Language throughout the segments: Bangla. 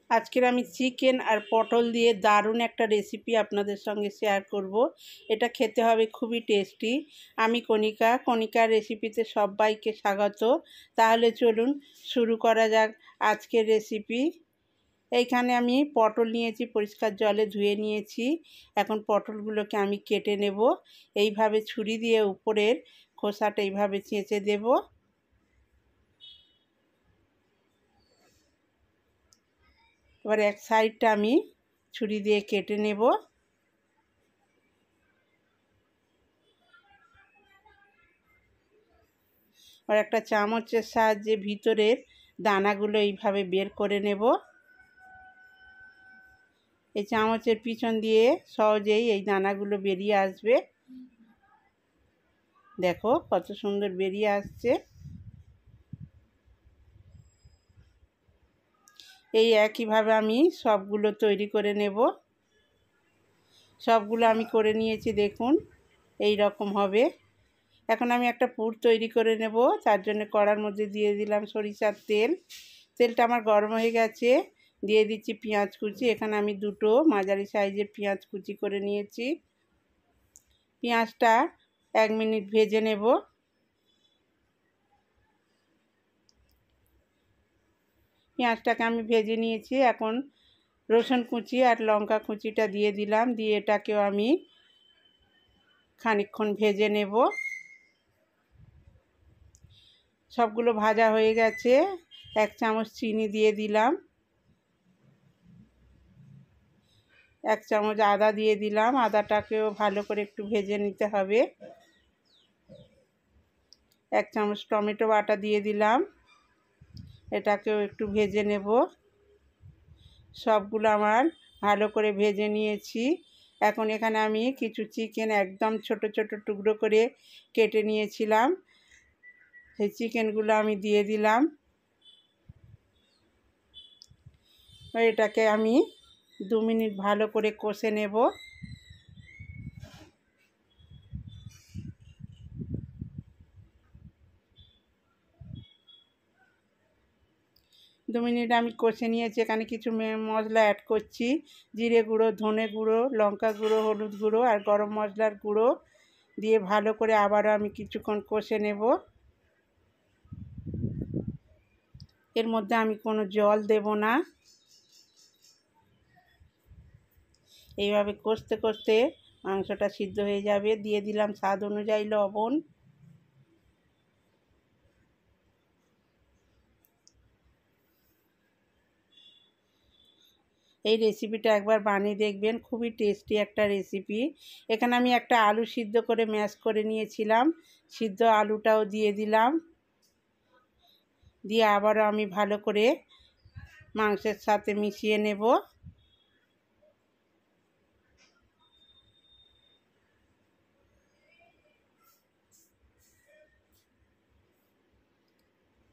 আজকের আমি চিকেন আর পটল দিয়ে দারুণ একটা রেসিপি আপনাদের সঙ্গে শেয়ার করব। এটা খেতে হবে খুবই টেস্টি। আমি কণিকার রেসিপিতে সবাইকে স্বাগত। তাহলে চলুন শুরু করা যাক আজকের রেসিপি। এইখানে আমি পটল নিয়েছি, পরিষ্কার জলে ধুয়ে নিয়েছি। এখন পটলগুলোকে আমি কেটে নেব। এইভাবে ছুরি দিয়ে উপরের খোসাটা এইভাবে চেঁচে দেব। এবার এক সাইডটা আমি ছুরি দিয়ে কেটে নেব। আর একটা চামচের সাহায্যে ভিতরের দানাগুলো এইভাবে বের করে নেব। এই চামচের পিছন দিয়ে সহজেই এই দানাগুলো বেরিয়ে আসবে। দেখো কত সুন্দর বেরিয়ে আসছে। এই একইভাবে আমি সবগুলো তৈরি করে নেব। সবগুলো আমি করে নিয়েছি, দেখুন এই রকম হবে। এখন আমি একটা পুর তৈরি করে নেব। তার জন্য কড়ার মধ্যে দিয়ে দিলাম সরিষার তেল। তেলটা আমার গরম হয়ে গেছে। দিয়ে দিচ্ছি পেঁয়াজ কুচি। এখানে আমি দুটো মাঝারি সাইজের পেঁয়াজ কুচি করে নিয়েছি। পেঁয়াজটা 1 মিনিট ভেজে নেব। পেঁয়াজটাকে আমি ভেজে নিয়েছি। এখন রসুন কুচি আর লঙ্কা কুচিটা দিয়ে দিলাম। দিয়ে এটাকেও আমি খানিকক্ষণ ভেজে নেব। সবগুলো ভাজা হয়ে গেছে। 1 চামচ চিনি দিয়ে দিলাম। 1 চামচ আদা দিয়ে দিলাম। আদাটাকেও ভালো করে একটু ভেজে নিতে হবে। 1 চামচ টমেটো বাটা দিয়ে দিলাম। এটাকেও একটু ভেজে নেব। সবগুলো আমার ভালো করে ভেজে নিয়েছি। এখন এখানে আমি কিছু চিকেন একদম ছোট ছোট টুকরো করে কেটে নিয়েছিলাম, সেই চিকেনগুলো আমি দিয়ে দিলাম। এটাকে আমি 2 মিনিট ভালো করে কষে নেব। 2 মিনিট আমি কষে নিয়েছি। এখানে কিছু মশলা অ্যাড করছি। জিরে গুঁড়ো, ধনে গুঁড়ো, লঙ্কা গুঁড়ো, হলুদ গুঁড়ো আর গরম মশলার গুঁড়ো দিয়ে ভালো করে আবারও আমি কিছুক্ষণ কষে নেব। এর মধ্যে আমি কোনো জল দেব না। এইভাবে কষতে কষতে মাংসটা সিদ্ধ হয়ে যাবে। দিয়ে দিলাম স্বাদ অনুযায়ী লবণ। এই রেসিপিটা একবার বানিয়ে দেখবেন, খুবই টেস্টি একটা রেসিপি। এখানে আমি একটা আলু সিদ্ধ করে ম্যাশ করে নিয়েছিলাম, সিদ্ধ আলুটাও দিয়ে দিলাম। দিয়ে আবারও আমি ভালো করে মাংসের সাথে মিশিয়ে নেব।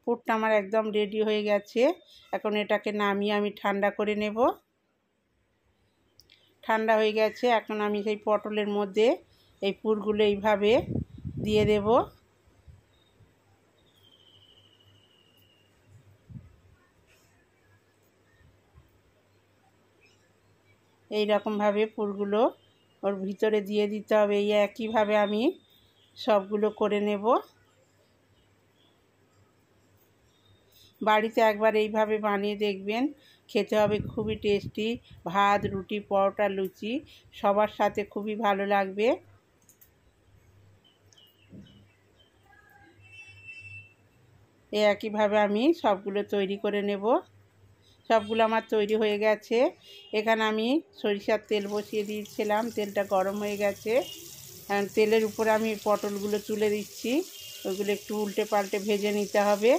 পুরটা আমার একদম রেডি হয়ে গেছে। এখন এটাকে নামিয়ে আমি ঠান্ডা করে নেব। ঠান্ডা হয়ে গেছে। এখন আমি সেই পটলের মধ্যে এই পুরগুলো এইভাবে দিয়ে দেব। এই রকমভাবে পুরগুলো ওর ভিতরে দিয়ে দিতে হবে। এই একইভাবে আমি সবগুলো করে নেব। বাড়িতে একবার এইভাবে বানিয়ে দেখবেন, খেতে হবে খুবই টেস্টি। ভাত, রুটি, পরোটা, লুচি সবার সাথে খুবই ভালো লাগবে। এই একইভাবে আমি সবগুলো তৈরি করে নেব। সবগুলো আমার তৈরি হয়ে গেছে। এখানে আমি সরিষার তেল বসিয়ে দিয়েছিলাম, তেলটা গরম হয়ে গেছে। তেলের উপর আমি পটলগুলো তুলে দিচ্ছি। ওইগুলো একটু উল্টে পাল্টে ভেজে নিতে হবে।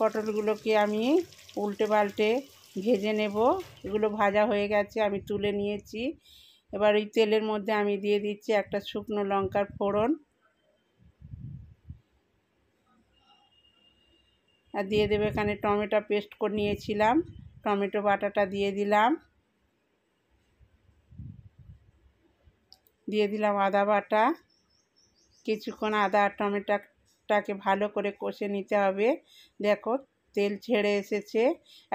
পটলগুলোকে আমি উল্টে পাল্টে ভেজে নেব। এগুলো ভাজা হয়ে গেছে, আমি তুলে নিয়েছি। এবার ওই তেলের মধ্যে আমি দিয়ে দিচ্ছি একটা শুকনো লঙ্কার ফোড়ন, আর দিয়ে দেবে এখানে টমেটো পেস্ট করে নিয়েছিলাম, টমেটো বাটাটা দিয়ে দিলাম। দিয়ে দিলাম আদা বাটা। কিছুক্ষণ আদা আর টমেটোটা মাছটাকে ভালো করে কষে নিতে হবে। দেখো তেল ছেড়ে এসেছে।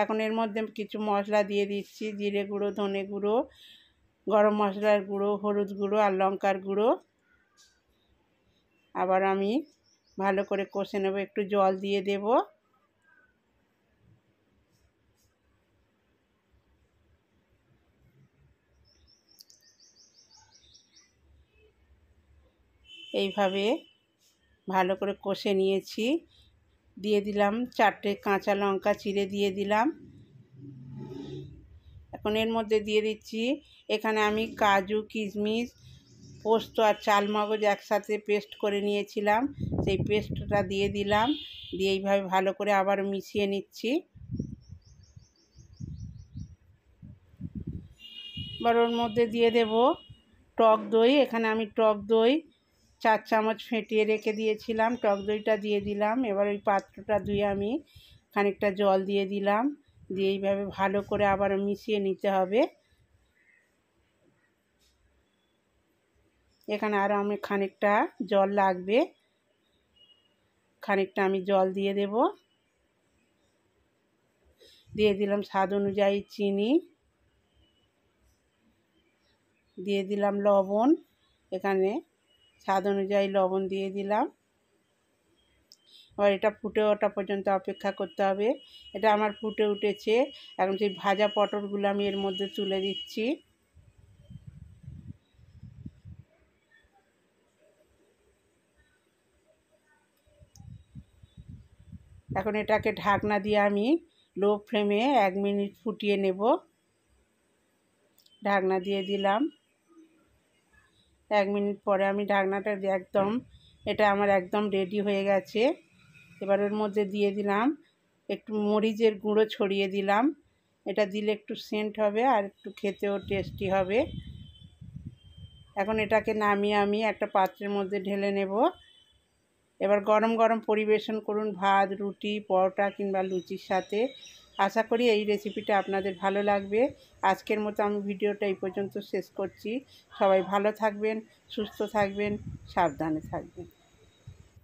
এখন এর মধ্যে কিছু মশলা দিয়ে দিচ্ছি, জিরে গুঁড়ো, ধনে গুঁড়ো, গরম মশলার গুঁড়ো, হলুদ গুঁড়ো আর লঙ্কার গুঁড়ো। আবার আমি ভালো করে কষে নেব, একটু জল দিয়ে দেব। এইভাবে ভালো করে কষে নিয়েছি। দিয়ে দিলাম 4টে কাঁচা লঙ্কা চিড়ে দিয়ে দিলাম। এখন এর মধ্যে দিয়ে দিচ্ছি, এখানে আমি কাজু, কিশমিশ, পোস্ত আর চালমগজ একসাথে পেস্ট করে নিয়েছিলাম, সেই পেস্টটা দিয়ে দিলাম। দিয়ে এইভাবে ভালো করে আবার মিশিয়ে নিচ্ছি। এবার ওর মধ্যে দিয়ে দেব টক দই। এখানে আমি টক দই 4 চামচ ফেটিয়ে রেখে দিয়েছিলাম, টক দইটা দিয়ে দিলাম। এবার ওই পাত্রটা ধুয়ে আমি খানিকটা জল দিয়ে দিলাম। দিয়ে এইভাবে ভালো করে আবার মিশিয়ে নিতে হবে। এখানে আরও আমি খানিকটা জল লাগবে, খানিকটা আমি জল দিয়ে দেব। দিয়ে দিলাম স্বাদ অনুযায়ী চিনি, দিয়ে দিলাম লবণ। এখানে স্বাদ অনুযায়ী লবণ দিয়ে দিলাম। এবার এটা ফুটে ওঠা পর্যন্ত অপেক্ষা করতে হবে। এটা আমার ফুটে উঠেছে। এখন সেই ভাজা পটলগুলো আমি এর মধ্যে তুলে দিচ্ছি। এখন এটাকে ঢাকনা দিয়ে আমি লো ফ্লেমে 1 মিনিট ফুটিয়ে নেব। ঢাকনা দিয়ে দিলাম। 1 মিনিট পরে আমি ঢাকনাটা একদম, এটা আমার একদম রেডি হয়ে গেছে। এবার ওর মধ্যে দিয়ে দিলাম একটু মরিচের গুঁড়ো, ছড়িয়ে দিলাম। এটা দিলে একটু সেন্ট হবে আর একটু খেতেও টেস্টি হবে। এখন এটাকে নামিয়ে আমি একটা পাত্রের মধ্যে ঢেলে নেব। এবার গরম গরম পরিবেশন করুন ভাত, রুটি, পরোটা কিংবা লুচির সাথে। আশা করি এই রেসিপিটা আপনাদের ভালো লাগবে। আজকের মতো আমি ভিডিওটা এই পর্যন্ত শেষ করছি। সবাই ভালো থাকবেন, সুস্থ থাকবেন, সাবধানে থাকবেন।